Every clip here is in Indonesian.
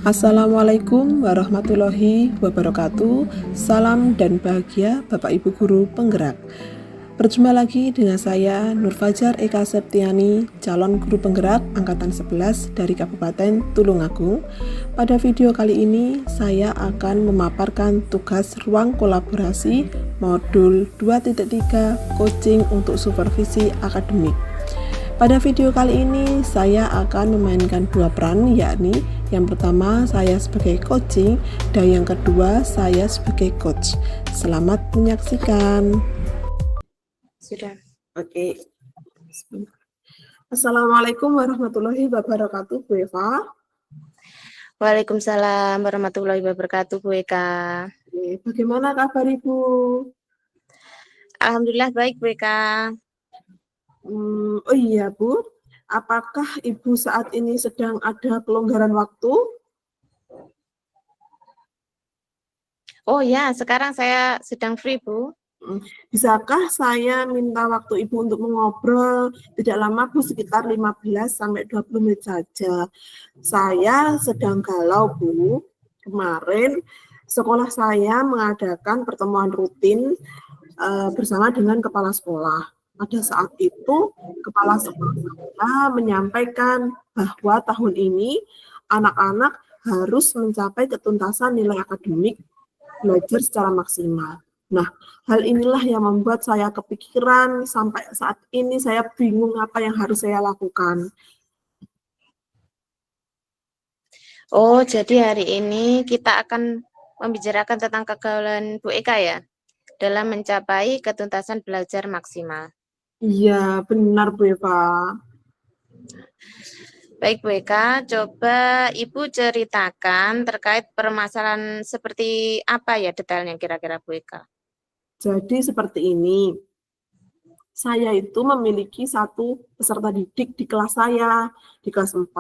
Assalamualaikum warahmatullahi wabarakatuh. Salam dan bahagia Bapak Ibu Guru Penggerak. Berjumpa lagi dengan saya Nur Fajar Eka Septiani, calon guru penggerak angkatan 11 dari Kabupaten Tulungagung. Pada video kali ini saya akan memaparkan tugas ruang kolaborasi modul 2.3 coaching untuk supervisi akademik. Pada video kali ini saya akan memainkan dua peran, yakni yang pertama saya sebagai coaching dan yang kedua saya sebagai coach. Selamat menyaksikan. Sudah. Oke. Assalamualaikum warahmatullahi wabarakatuh, Bu Eva. Waalaikumsalam warahmatullahi wabarakatuh, Bu Eka. Oke, bagaimana kabar Ibu? Alhamdulillah baik, Bu Eka. Oh iya, Bu. Apakah Ibu saat ini sedang ada kelonggaran waktu? Oh ya, sekarang saya sedang free, Bu. Bisakah saya minta waktu Ibu untuk mengobrol tidak lama, Bu, sekitar 15 sampai 20 menit saja. Saya sedang galau, Bu. Kemarin sekolah saya mengadakan pertemuan rutin bersama dengan kepala sekolah. Pada saat itu kepala sekolah saya menyampaikan bahwa tahun ini anak-anak harus mencapai ketuntasan nilai akademik belajar secara maksimal. Nah, hal inilah yang membuat saya kepikiran sampai saat ini saya bingung apa yang harus saya lakukan. Oh, jadi hari ini kita akan membicarakan tentang kegalauan Bu Eka ya, dalam mencapai ketuntasan belajar maksimal. Iya, benar Bu Eva. Baik, Bu Eka, coba Ibu ceritakan terkait permasalahan seperti apa ya detailnya kira-kira, Bu Eka? Jadi seperti ini. Saya itu memiliki satu peserta didik di kelas saya, di kelas 4,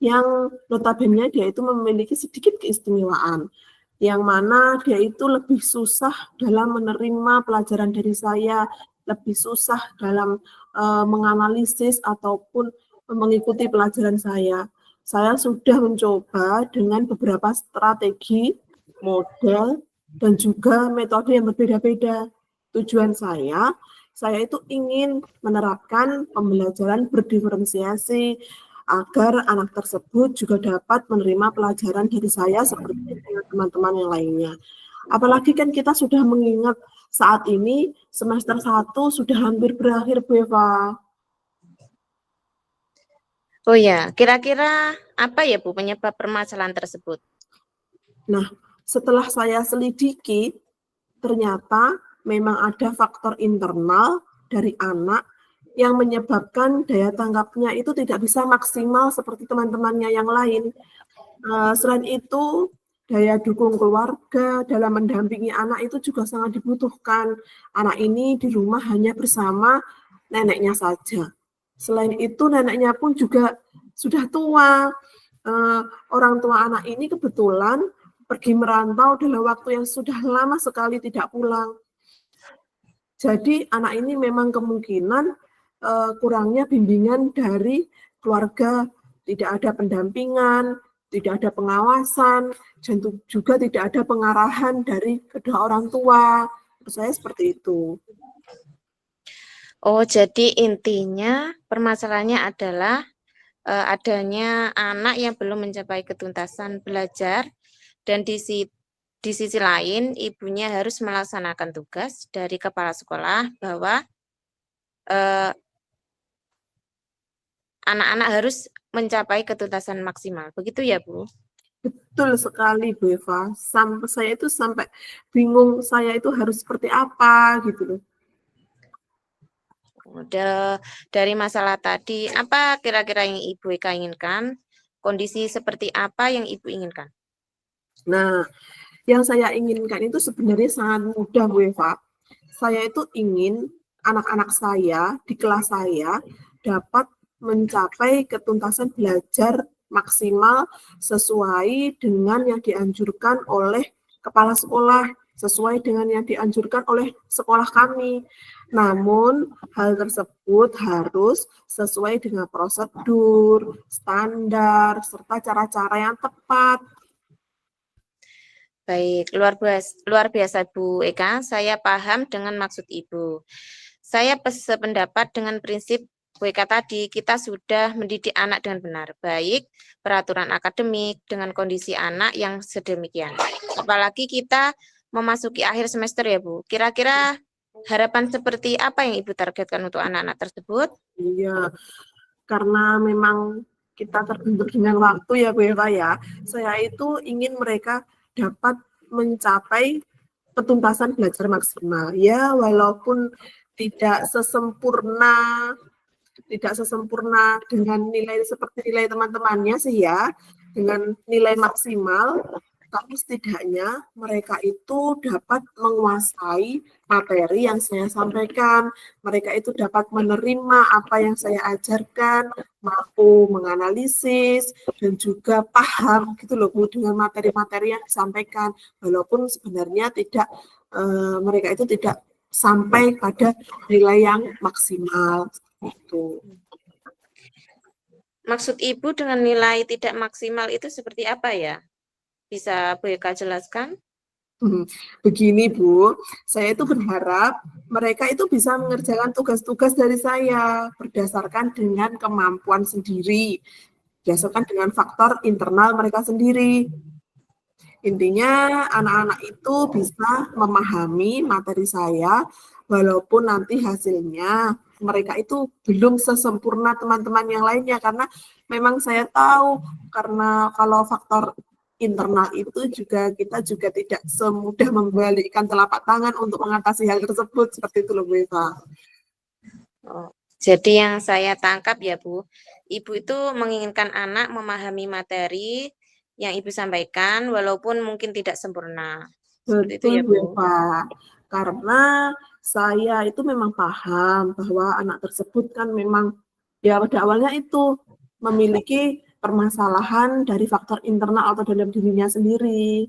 yang notabene dia itu memiliki sedikit keistimewaan, yang mana dia itu lebih susah dalam menerima pelajaran dari saya, lebih susah dalam menganalisis ataupun mengikuti pelajaran saya. Saya sudah mencoba dengan beberapa strategi, model, dan juga metode yang berbeda-beda. Tujuan saya itu ingin menerapkan pembelajaran berdiferensiasi agar anak tersebut juga dapat menerima pelajaran dari saya seperti dengan teman-teman yang lainnya. Apalagi kan kita sudah mengingat saat ini semester 1 sudah hampir berakhir, Bu Eva. Oh ya, kira-kira apa ya Bu penyebab permasalahan tersebut? Nah, setelah saya selidiki, ternyata memang ada faktor internal dari anak yang menyebabkan daya tangkapnya itu tidak bisa maksimal seperti teman-temannya yang lain. Selain itu, daya dukung keluarga dalam mendampingi anak itu juga sangat dibutuhkan. Anak ini di rumah hanya bersama neneknya saja. Selain itu, neneknya pun juga sudah tua. Orang tua anak ini kebetulan pergi merantau dalam waktu yang sudah lama sekali tidak pulang. Jadi anak ini memang kemungkinan kurangnya bimbingan dari keluarga, tidak ada pendampingan, tidak ada pengawasan, dan juga tidak ada pengarahan dari kedua orang tua. Menurut saya seperti itu. Oh, jadi intinya permasalahannya adalah adanya anak yang belum mencapai ketuntasan belajar dan di sisi lain ibunya harus melaksanakan tugas dari kepala sekolah bahwa anak-anak harus mencapai ketuntasan maksimal. Begitu ya, Bu? Betul sekali, Bu Eva. Saya itu sampai bingung saya itu harus seperti apa gitu loh. Dari masalah tadi, apa kira-kira yang Ibu Eka inginkan? Kondisi seperti apa yang Ibu inginkan? Nah, yang saya inginkan itu sebenarnya sangat mudah, Bu Eva. Saya itu ingin anak-anak saya di kelas saya dapat mencapai ketuntasan belajar maksimal sesuai dengan yang dianjurkan oleh kepala sekolah, sesuai dengan yang dianjurkan oleh sekolah kami. Namun, hal tersebut harus sesuai dengan prosedur, standar, serta cara-cara yang tepat. Baik, luar biasa Bu Eka, saya paham dengan maksud Ibu. Saya sependapat dengan prinsip Bu Eka tadi, kita sudah mendidik anak dengan benar, baik peraturan akademik dengan kondisi anak yang sedemikian. Apalagi kita memasuki akhir semester ya Bu, kira-kira harapan seperti apa yang Ibu targetkan untuk anak-anak tersebut? Iya, karena memang kita terbentuk dengan waktu ya Bu Eva ya. Saya itu ingin mereka dapat mencapai ketuntasan belajar maksimal. Ya, walaupun tidak sesempurna dengan nilai seperti nilai teman-temannya sih ya, dengan nilai maksimal, tapi setidaknya mereka itu dapat menguasai materi yang saya sampaikan, mereka itu dapat menerima apa yang saya ajarkan, mampu menganalisis, dan juga paham gitu loh Bu dengan materi-materi yang disampaikan, walaupun sebenarnya mereka itu tidak sampai pada nilai yang maksimal. Itu. Maksud Ibu dengan nilai tidak maksimal itu seperti apa ya? Bisa Bu Eka jelaskan? Begini Bu, saya itu berharap mereka itu bisa mengerjakan tugas-tugas dari saya berdasarkan dengan kemampuan sendiri, berdasarkan dengan faktor internal mereka sendiri. Intinya anak-anak itu bisa memahami materi saya walaupun nanti hasilnya mereka itu belum sesempurna teman-teman yang lainnya karena memang saya tahu karena kalau faktor internal itu juga kita juga tidak semudah membalikkan telapak tangan untuk mengatasi hal tersebut seperti itu loh Bu Eva. Oh, jadi yang saya tangkap ya Bu, Ibu itu menginginkan anak memahami materi yang Ibu sampaikan walaupun mungkin tidak sempurna. Seperti itu Betul ya Bu Bu. Eva, karena saya itu memang paham bahwa anak tersebut kan memang ya pada awalnya itu memiliki permasalahan dari faktor internal atau dalam dirinya sendiri.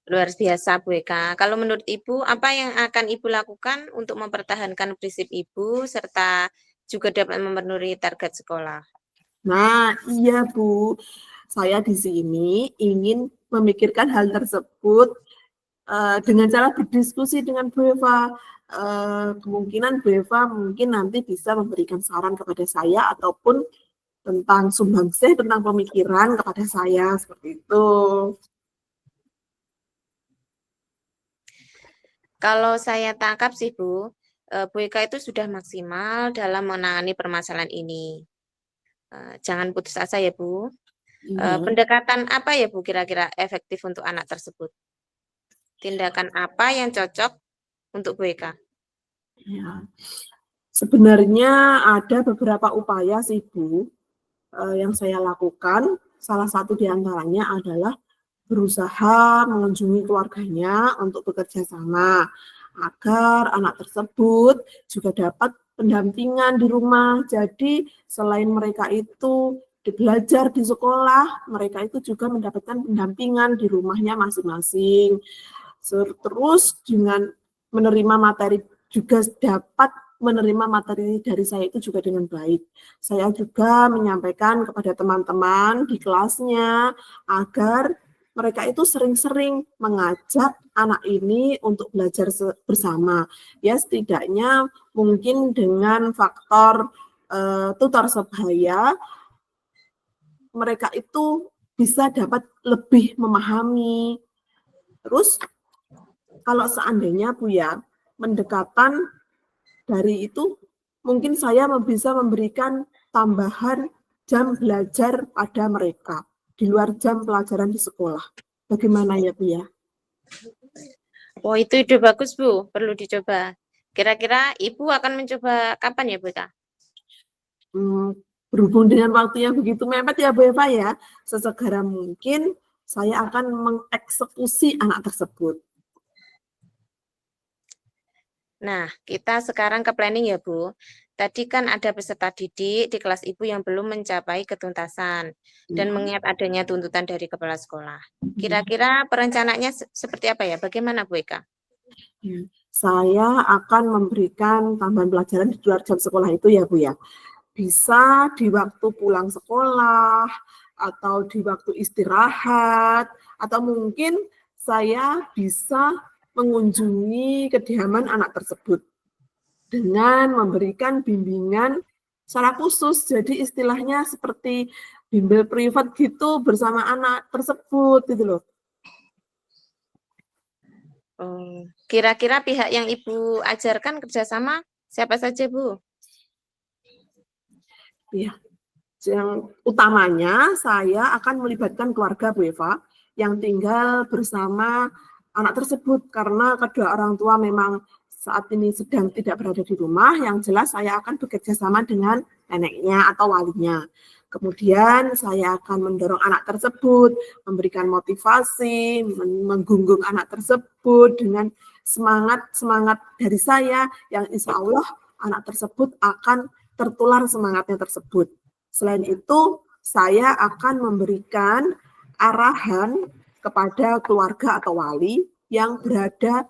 Luar biasa Bu Eka. Kalau menurut Ibu, apa yang akan Ibu lakukan untuk mempertahankan prinsip Ibu serta juga dapat memenuhi target sekolah? Nah, iya Bu, saya di sini ingin memikirkan hal tersebut dengan cara berdiskusi dengan Bu Eva. Kemungkinan Bu Eva mungkin nanti bisa memberikan saran kepada saya ataupun tentang sumbangsih, tentang pemikiran kepada saya, seperti itu. Kalau saya tangkap sih Bu, Bu Eka itu sudah maksimal dalam menangani permasalahan ini. Jangan putus asa ya Bu. Iya. Pendekatan apa ya Bu kira-kira efektif untuk anak tersebut? Tindakan apa yang cocok untuk Bu Eka? Ya. Sebenarnya ada beberapa upaya sih Bu yang saya lakukan. Salah satu di antaranya adalah berusaha mengunjungi keluarganya untuk bekerja sama agar anak tersebut juga dapat pendampingan di rumah. Jadi selain mereka itu belajar di sekolah, mereka itu juga mendapatkan pendampingan di rumahnya masing-masing. Terus dengan menerima materi juga dapat menerima materi dari saya itu juga dengan baik. Saya juga menyampaikan kepada teman-teman di kelasnya agar mereka itu sering-sering mengajak anak ini untuk belajar bersama. Ya setidaknya mungkin dengan faktor tutor sebaya mereka itu bisa dapat lebih memahami. Terus kalau seandainya Bu ya, mendekatan dari itu mungkin saya bisa memberikan tambahan jam belajar pada mereka di luar jam pelajaran di sekolah. Bagaimana ya Bu ya? Oh itu ide bagus Bu, perlu dicoba. Kira-kira Ibu akan mencoba kapan ya Bu Eka? Berhubung dengan waktu yang begitu mepet ya Bu Eva ya, sesegera mungkin saya akan mengeksekusi anak tersebut. Nah, kita sekarang ke planning ya Bu. Tadi kan ada peserta didik di kelas Ibu yang belum mencapai ketuntasan dan Ya, mengingat adanya tuntutan dari kepala sekolah. ya, Kira-kira perencanaannya seperti apa ya? Bagaimana Bu Eka? ya. saya akan memberikan tambahan pelajaran di luar jam sekolah itu ya Bu ya. Bisa di waktu pulang sekolah, atau di waktu istirahat, atau mungkin saya bisa mengunjungi kediaman anak tersebut dengan memberikan bimbingan secara khusus. Jadi istilahnya seperti bimbel privat gitu bersama anak tersebut gitu loh. Oh, kira-kira pihak yang Ibu ajarkan kerjasama siapa saja, Bu? Iya, yang utamanya saya akan melibatkan keluarga Bu Eva yang tinggal bersama anak tersebut karena kedua orang tua memang saat ini sedang tidak berada di rumah. Yang jelas saya akan bekerja sama dengan neneknya atau walinya. Kemudian saya akan mendorong anak tersebut, memberikan motivasi, menggunggung anak tersebut dengan semangat dari saya yang insya Allah anak tersebut akan tertular semangatnya tersebut. Selain itu, saya akan memberikan arahan kepada keluarga atau wali yang berada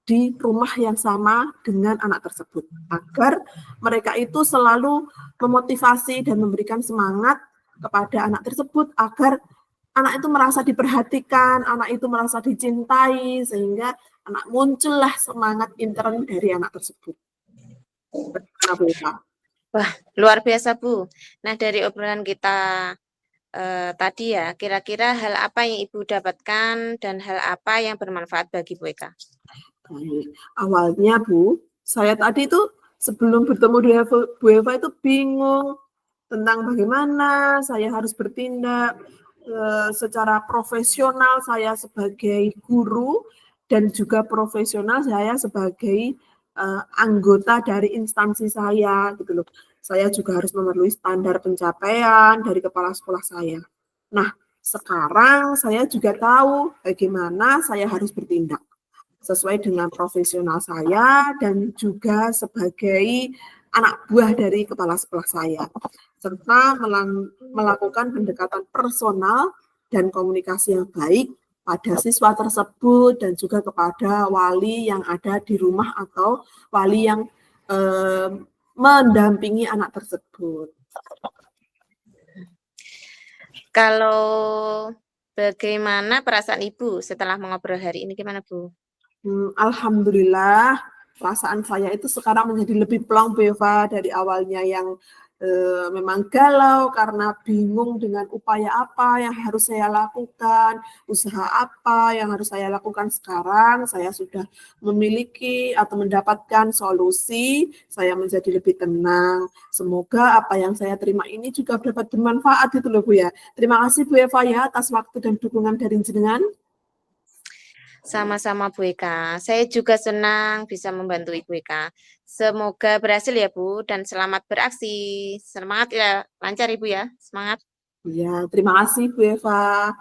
di rumah yang sama dengan anak tersebut, agar mereka itu selalu memotivasi dan memberikan semangat kepada anak tersebut agar anak itu merasa diperhatikan, anak itu merasa dicintai, sehingga anak muncullah semangat intern dari anak tersebut. Bagaimana Bu Eva? Wah, luar biasa, Bu. Nah, dari obrolan kita tadi ya, kira-kira hal apa yang Ibu dapatkan dan hal apa yang bermanfaat bagi Bu Eka? Baik, awalnya Bu, saya tadi itu sebelum bertemu dengan Bu Eva itu bingung tentang bagaimana saya harus bertindak secara profesional saya sebagai guru dan juga profesional saya sebagai anggota dari instansi saya gitu loh. Saya juga harus memenuhi standar pencapaian dari kepala sekolah saya. Nah, sekarang saya juga tahu bagaimana saya harus bertindak sesuai dengan profesional saya dan juga sebagai anak buah dari kepala sekolah saya, serta melakukan pendekatan personal dan komunikasi yang baik pada siswa tersebut dan juga kepada wali yang ada di rumah atau wali yang mendampingi anak tersebut. Kalau bagaimana perasaan Ibu setelah mengobrol hari ini, gimana Bu? Alhamdulillah, perasaan saya itu sekarang menjadi lebih plong Bu Eva dari awalnya yang memang galau karena bingung dengan upaya apa yang harus saya lakukan, usaha apa yang harus saya lakukan sekarang. Saya sudah memiliki atau mendapatkan solusi, saya menjadi lebih tenang. Semoga apa yang saya terima ini juga dapat bermanfaat itu loh Bu ya. Terima kasih Bu Eva ya atas waktu dan dukungan dari jenengan. Sama-sama Bu Eka. Saya juga senang bisa membantu Ibu Eka. Semoga berhasil ya Bu dan selamat beraksi. Semangat ya, lancar Ibu ya. Semangat. Ya, terima kasih Bu Eva.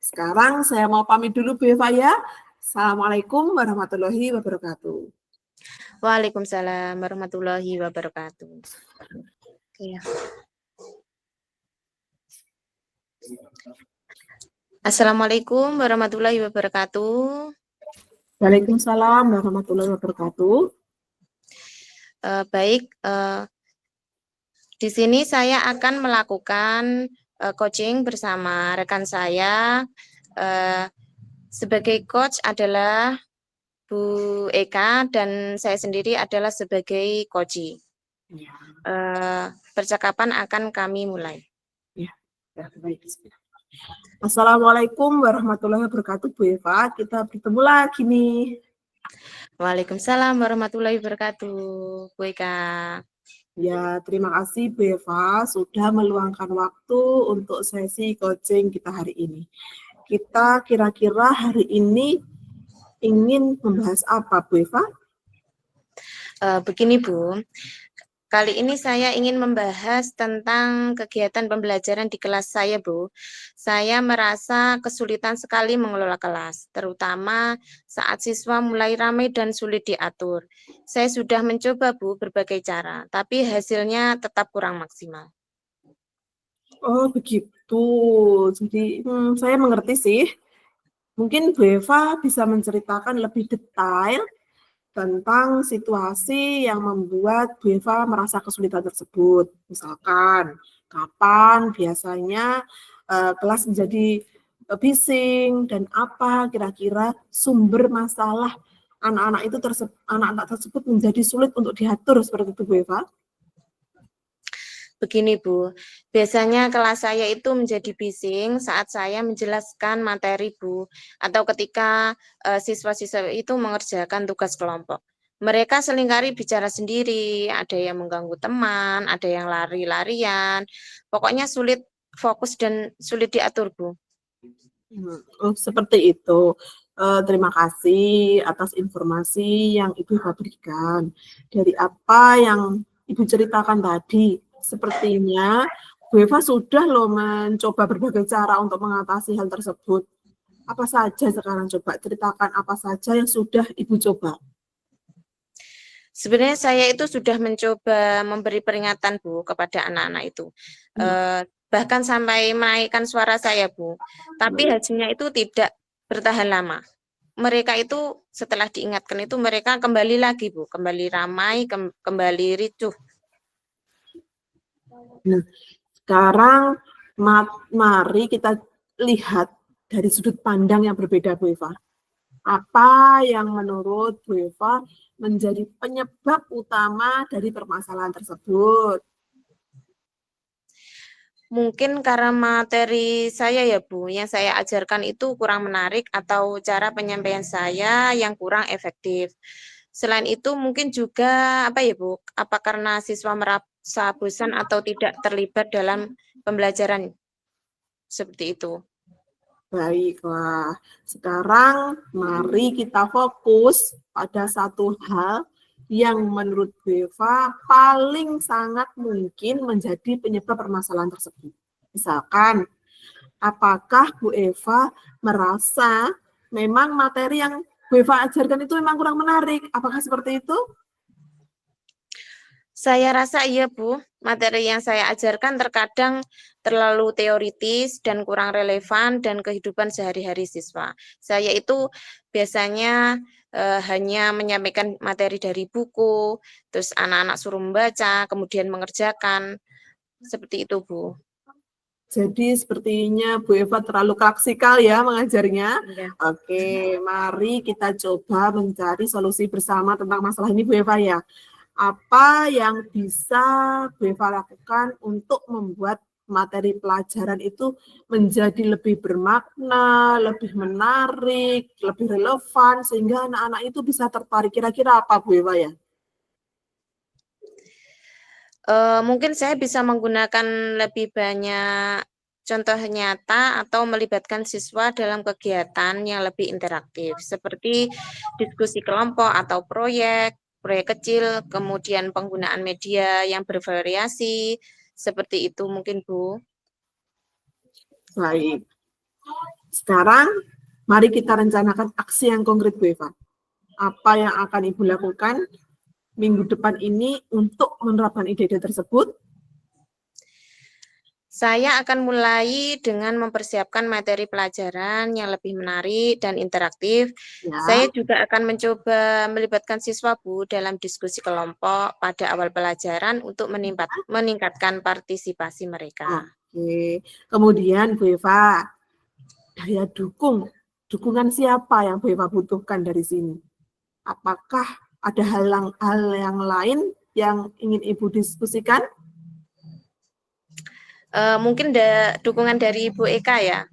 Sekarang saya mau pamit dulu Bu Eva ya. Assalamualaikum warahmatullahi wabarakatuh. Waalaikumsalam warahmatullahi wabarakatuh. Ya. Assalamualaikum warahmatullahi wabarakatuh. Waalaikumsalam warahmatullahi wabarakatuh. Baik, di sini saya akan melakukan coaching bersama rekan saya. Sebagai coach adalah Bu Eka dan saya sendiri adalah sebagai coachee. Ya. Percakapan akan kami mulai. Ya, baik. Assalamualaikum warahmatullahi wabarakatuh Bu Eva. Kita bertemu lagi nih. Waalaikumsalam warahmatullahi wabarakatuh, Bu Eka. Ya, terima kasih Bu Eva sudah meluangkan waktu untuk sesi coaching kita hari ini. Kita kira-kira hari ini ingin membahas apa Bu Eva? Begini Bu, kali ini saya ingin membahas tentang kegiatan pembelajaran di kelas saya, Bu. Saya merasa kesulitan sekali mengelola kelas, terutama saat siswa mulai ramai dan sulit diatur. Saya sudah mencoba, Bu, berbagai cara, tapi hasilnya tetap kurang maksimal. Oh, begitu. Jadi, saya mengerti sih. Mungkin Bu Eva bisa menceritakan lebih detail tentang situasi yang membuat Bu Eva merasa kesulitan tersebut. Misalkan, kapan biasanya kelas menjadi bising dan apa kira-kira sumber masalah anak-anak tersebut menjadi sulit untuk diatur seperti itu, Bu Eva? Begini Bu, biasanya kelas saya itu menjadi bising saat saya menjelaskan materi Bu, atau ketika siswa-siswa itu mengerjakan tugas kelompok. Mereka seringkali bicara sendiri, ada yang mengganggu teman, ada yang lari-larian, pokoknya sulit fokus dan sulit diatur Bu. Oh, seperti itu. Terima kasih atas informasi yang Ibu berikan. Dari apa yang Ibu ceritakan tadi, sepertinya Bu Eva sudah loh mencoba berbagai cara untuk mengatasi hal tersebut. Apa saja sekarang coba ceritakan apa saja yang sudah Ibu coba? Sebenarnya saya itu sudah mencoba memberi peringatan Bu kepada anak-anak itu. Bahkan sampai menaikkan suara saya Bu. Tapi hasilnya itu tidak bertahan lama. Mereka itu setelah diingatkan itu mereka kembali lagi Bu, kembali ramai, kembali ricuh. Nah, sekarang mari kita lihat dari sudut pandang yang berbeda, Bu Eva. Apa yang menurut Bu Eva menjadi penyebab utama dari permasalahan tersebut? Mungkin karena materi saya ya Bu, yang saya ajarkan itu kurang menarik atau cara penyampaian saya yang kurang efektif. Selain itu mungkin juga apa ya Bu, apa karena siswa merasa bosan atau tidak terlibat dalam pembelajaran seperti itu. Baiklah, sekarang mari kita fokus pada satu hal yang menurut Bu Eva paling sangat mungkin menjadi penyebab permasalahan tersebut. Misalkan, apakah Bu Eva merasa memang materi yang Bu Eva ajarkan itu memang kurang menarik? Apakah seperti itu? Saya rasa iya Bu, materi yang saya ajarkan terkadang terlalu teoritis dan kurang relevan dan kehidupan sehari-hari siswa. Saya itu biasanya hanya menyampaikan materi dari buku, terus anak-anak suruh membaca, kemudian mengerjakan, seperti itu Bu. Jadi sepertinya Bu Eva terlalu klaksikal ya mengajarnya. Iya. Oke, mari kita coba mencari solusi bersama tentang masalah ini Bu Eva ya. Apa yang bisa Bu Eva lakukan untuk membuat materi pelajaran itu menjadi lebih bermakna, lebih menarik, lebih relevan, sehingga anak-anak itu bisa tertarik. Kira-kira apa Bu Eva ya? Mungkin saya bisa menggunakan lebih banyak contoh nyata atau melibatkan siswa dalam kegiatan yang lebih interaktif, seperti diskusi kelompok atau proyek kecil, kemudian penggunaan media yang bervariasi, seperti itu mungkin Bu. Baik. Sekarang mari kita rencanakan aksi yang konkret Bu Eva. Apa yang akan Ibu lakukan minggu depan ini untuk menerapkan ide-ide tersebut? Saya akan mulai dengan mempersiapkan materi pelajaran yang lebih menarik dan interaktif. Ya. Saya juga akan mencoba melibatkan siswa Bu dalam diskusi kelompok pada awal pelajaran untuk meningkatkan partisipasi mereka. Oke. Kemudian Bu Eva, daya dukungan siapa yang Bu Eva butuhkan dari sini? Apakah ada hal yang lain yang ingin Ibu diskusikan? Mungkin dukungan dari Ibu Eka ya,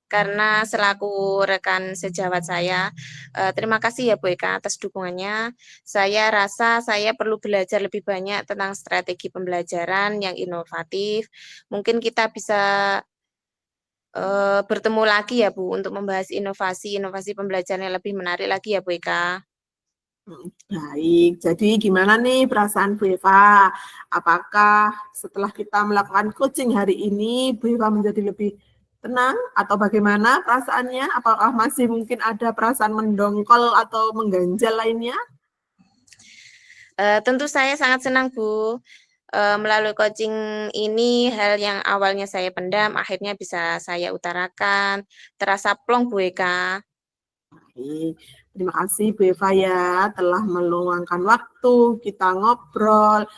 karena selaku rekan sejawat saya. Terima kasih ya Bu Eka atas dukungannya. Saya rasa saya perlu belajar lebih banyak tentang strategi pembelajaran yang inovatif. Mungkin kita bisa bertemu lagi ya Bu untuk membahas inovasi pembelajaran yang lebih menarik lagi ya Bu Eka. Baik, jadi gimana nih perasaan Bu Eva? Apakah setelah kita melakukan coaching hari ini, Bu Eva menjadi lebih tenang atau bagaimana perasaannya? Apakah masih mungkin ada perasaan mendongkol atau mengganjal lainnya? Tentu saya sangat senang Bu. Melalui coaching ini hal yang awalnya saya pendam akhirnya bisa saya utarakan. Terasa plong Bu Eka. Oke, terima kasih Bu Eva ya telah meluangkan waktu kita ngobrol.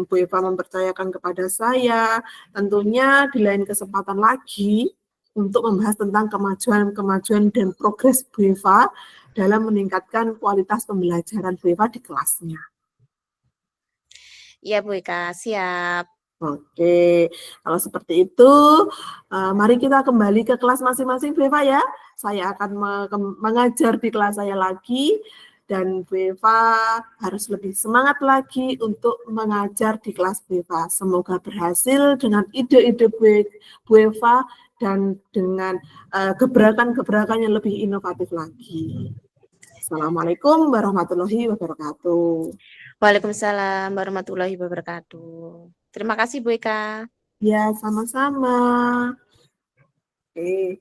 Bu Eva mempercayakan kepada saya. Tentunya di lain kesempatan lagi untuk membahas tentang kemajuan dan progres Bu Eva dalam meningkatkan kualitas pembelajaran Bu Eva di kelasnya. Iya Bu Eka, siap. Oke, kalau seperti itu, mari kita kembali ke kelas masing-masing Bu Eva ya. Saya akan mengajar di kelas saya lagi, dan Bu Eva harus lebih semangat lagi untuk mengajar di kelas Bu Eva. Semoga berhasil dengan ide-ide Bu Eva dan dengan gebrakan-gebrakan yang lebih inovatif lagi. Assalamualaikum warahmatullahi wabarakatuh. Waalaikumsalam warahmatullahi wabarakatuh. Terima kasih Bu Eka. Ya, sama-sama. Oke.